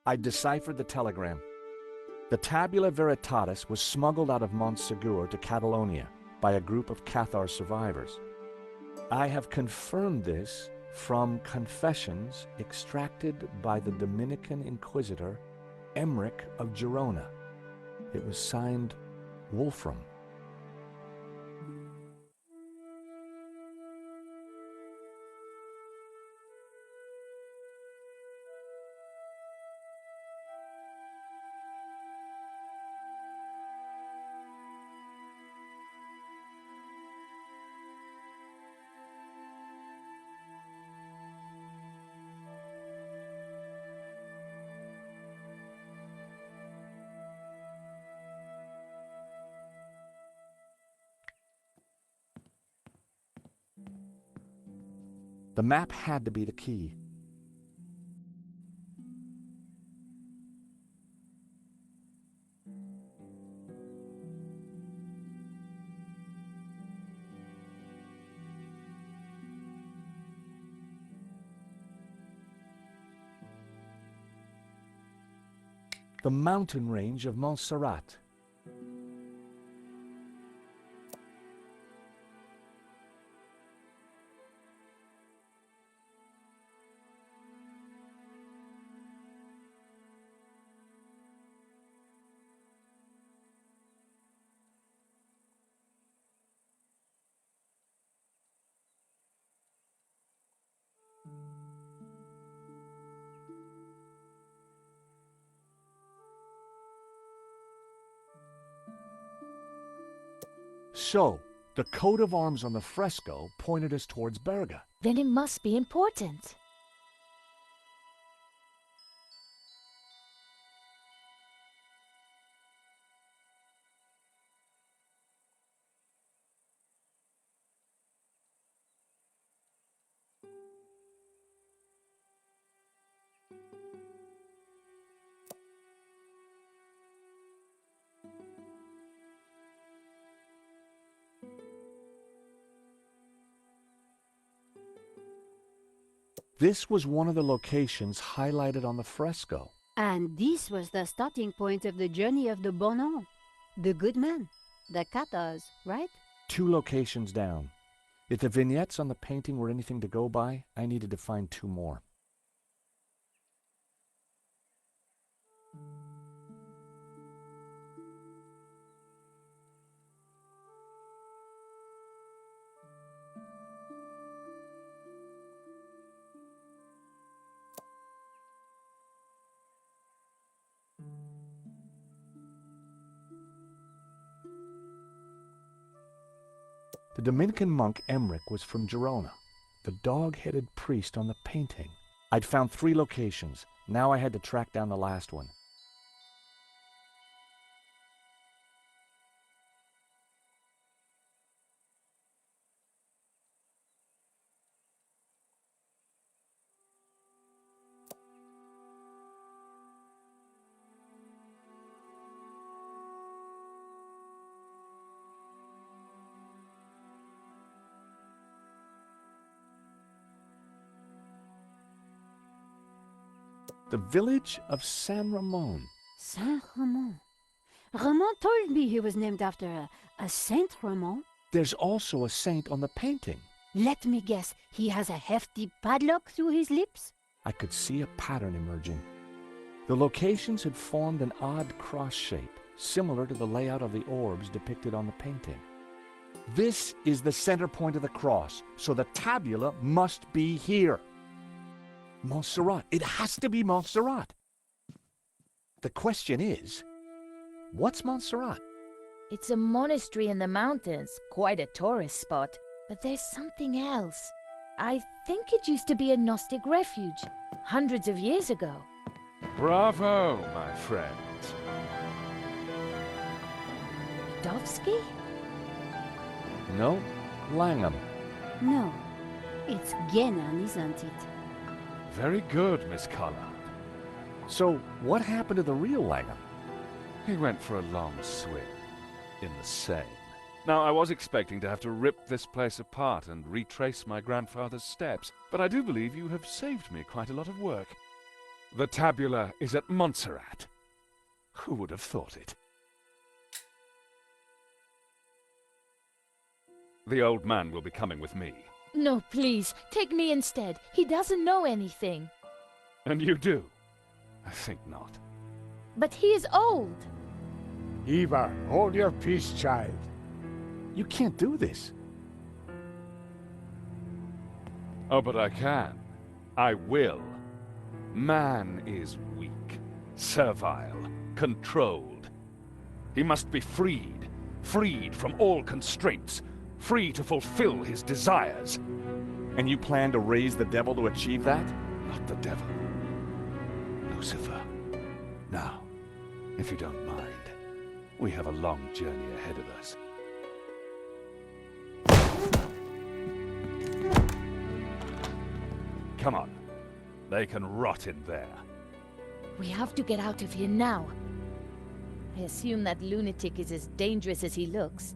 I deciphered the telegram. The Tabula Veritatis was smuggled out of Montsegur to Catalonia by a group of Cathar survivors. I have confirmed this from confessions extracted by the Dominican Inquisitor Emmerich of Girona. It was signed Wolfram. The map had to be the key. The mountain range of Montserrat. So, the coat of arms on the fresco pointed us towards Berga. Then it must be important. This was one of the locations highlighted on the fresco. And this was the starting point of the journey of the Bonan, the good man, the Cathars, right? 2 locations down. If the vignettes on the painting were anything to go by, I needed to find 2 more. The Dominican monk Emmerich was from Girona, the dog-headed priest on the painting. I'd found 3 locations. Now I had to track down the last one. The village of San Ramon. Saint Ramon. Ramon told me he was named after a Saint Ramon. There's also a saint on the painting. Let me guess, he has a hefty padlock through his lips? I could see a pattern emerging. The locations had formed an odd cross shape, similar to the layout of the orbs depicted on the painting. This is the center point of the cross, so the tabula must be here. Montserrat. It has to be Montserrat. The question is, what's Montserrat? It's a monastery in the mountains, quite a tourist spot. But there's something else. I think it used to be a Gnostic refuge, hundreds of years ago. Bravo, my friend. Dovsky? No, Langham. No, it's Genan, isn't it? Very good, Miss Collard. So, what happened to the real Langham? He went for a long swim in the Seine. Now, I was expecting to have to rip this place apart and retrace my grandfather's steps, but I do believe you have saved me quite a lot of work. The tabula is at Montserrat. Who would have thought it? The old man will be coming with me. No, please, take me instead. He doesn't know anything. And you do? I think not. But he is old. Eva, hold your peace, child. You can't do this. Oh, but I can. I will. Man is weak, servile, controlled. He must be freed from all constraints, free to fulfill his desires. And you plan to raise the devil to achieve that? Not the devil. Lucifer. Now, if you don't mind, we have a long journey ahead of us. Come on. They can rot in there. We have to get out of here now. I assume that lunatic is as dangerous as he looks.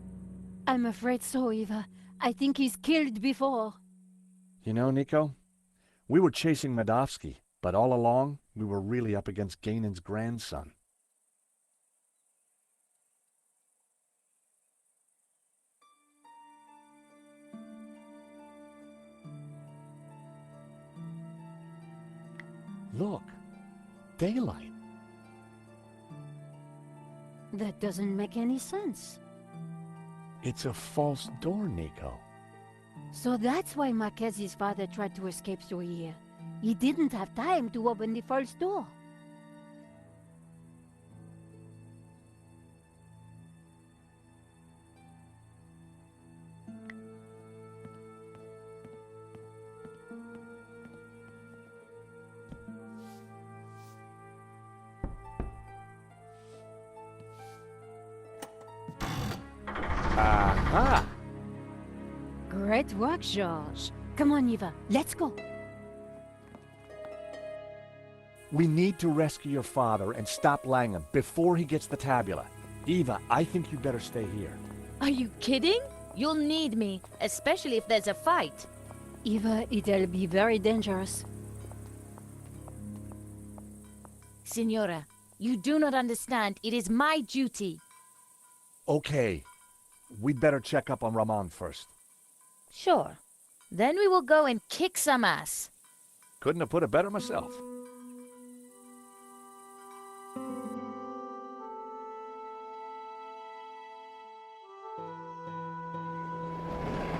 I'm afraid so, Eva. I think he's killed before. You know, Nico, we were chasing Medovsky, but all along, we were really up against Ganon's grandson. Look, daylight. That doesn't make any sense. It's a false door, Nico. So that's why Marquez's father tried to escape through here. He didn't have time to open the false door. Aha! Great work, George. Come on, Eva, let's go. We need to rescue your father and stop Langham before he gets the tabula. Eva, I think you better stay here. Are you kidding? You'll need me, especially if there's a fight. Eva, it'll be very dangerous. Signora, you do not understand. It is my duty. Okay. We'd better check up on Ramon first. Sure. Then we will go and kick some ass. Couldn't have put it better myself.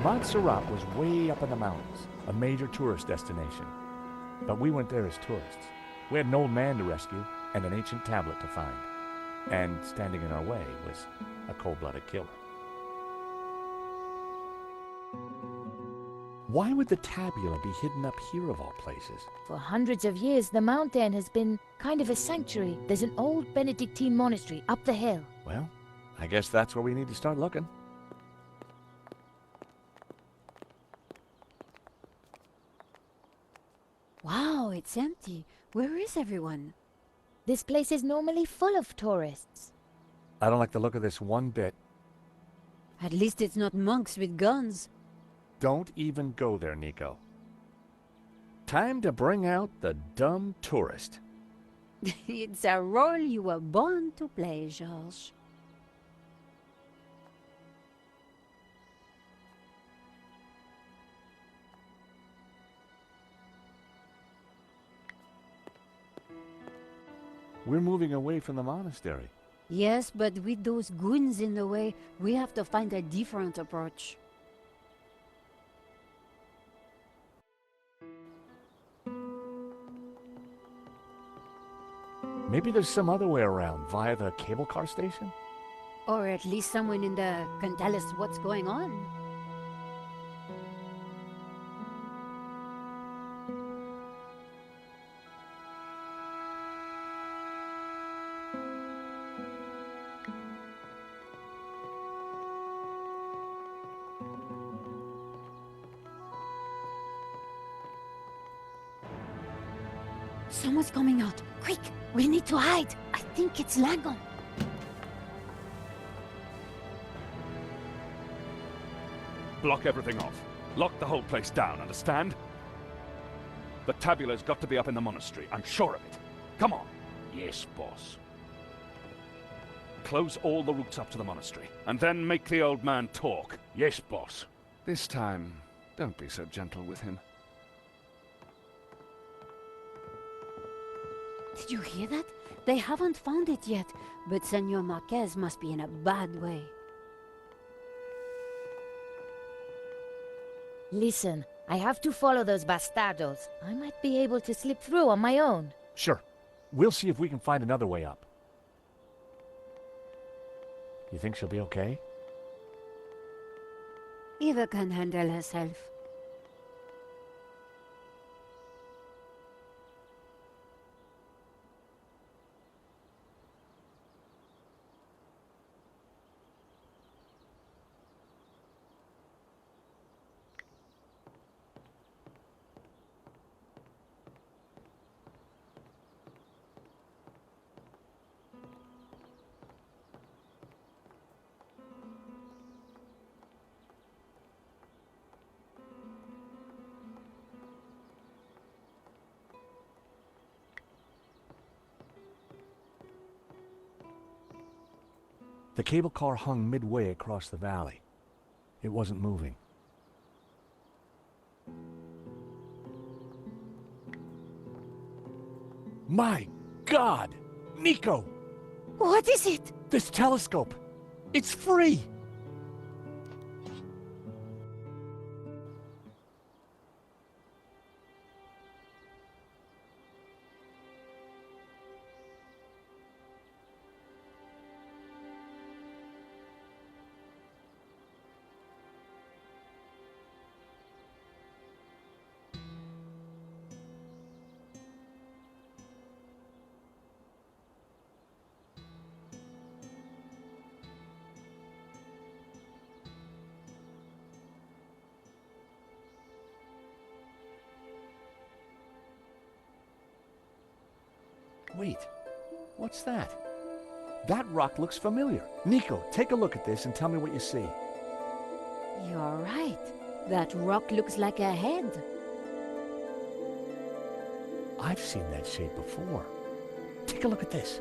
Montserrat was way up in the mountains, a major tourist destination. But we went there as tourists. We had an old man to rescue and an ancient tablet to find. And standing in our way was a cold-blooded killer. Why would the tabula be hidden up here of all places? For hundreds of years, the mountain has been kind of a sanctuary. There's an old Benedictine monastery up the hill. Well, I guess that's where we need to start looking. Wow, it's empty. Where is everyone? This place is normally full of tourists. I don't like the look of this one bit. At least it's not monks with guns. Don't even go there, Nico. Time to bring out the dumb tourist. It's a role you were born to play, Georges. We're moving away from the monastery. Yes, but with those goons in the way, we have to find a different approach. Maybe there's some other way around, via the cable car station? Or at least someone in the can tell us what's going on. Someone's coming out. Quick! We need to hide! I think it's Langon. Block everything off. Lock the whole place down, understand? The tabula's got to be up in the monastery, I'm sure of it. Come on. Yes, boss. Close all the routes up to the monastery, and then make the old man talk. Yes, boss. This time, don't be so gentle with him. Did you hear that? They haven't found it yet, but Senor Marquez must be in a bad way. Listen, I have to follow those bastardos. I might be able to slip through on my own. Sure. We'll see if we can find another way up. You think she'll be okay? Eva can handle herself. The cable car hung midway across the valley. It wasn't moving. My God! Nico! What is it? This telescope! It's free! Wait, what's that? That rock looks familiar. Nico, take a look at this and tell me what you see. You're right. That rock looks like a head. I've seen that shape before. Take a look at this.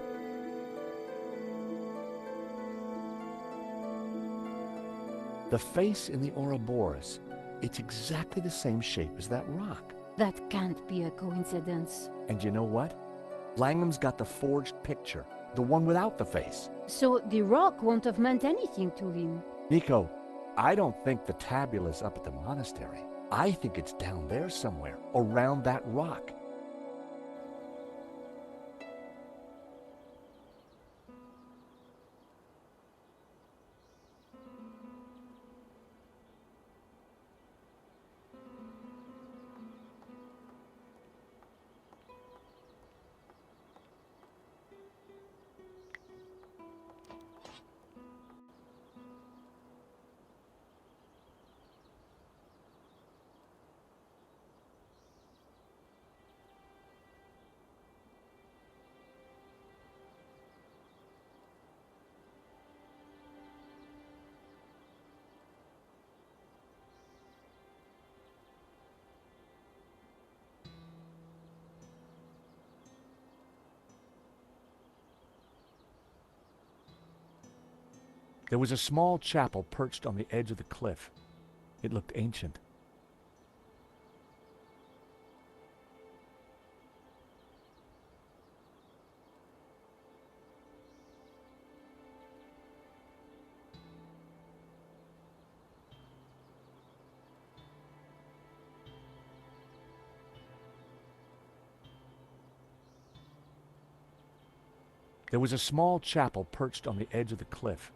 The face in the Ouroboros, it's exactly the same shape as that rock. That can't be a coincidence. And you know what? Langham's got the forged picture, the one without the face. So the rock won't have meant anything to him. Nico, I don't think the tabula's up at the monastery. I think it's down there somewhere, around that rock. There was a small chapel perched on the edge of the cliff. It looked ancient. There was a small chapel perched on the edge of the cliff.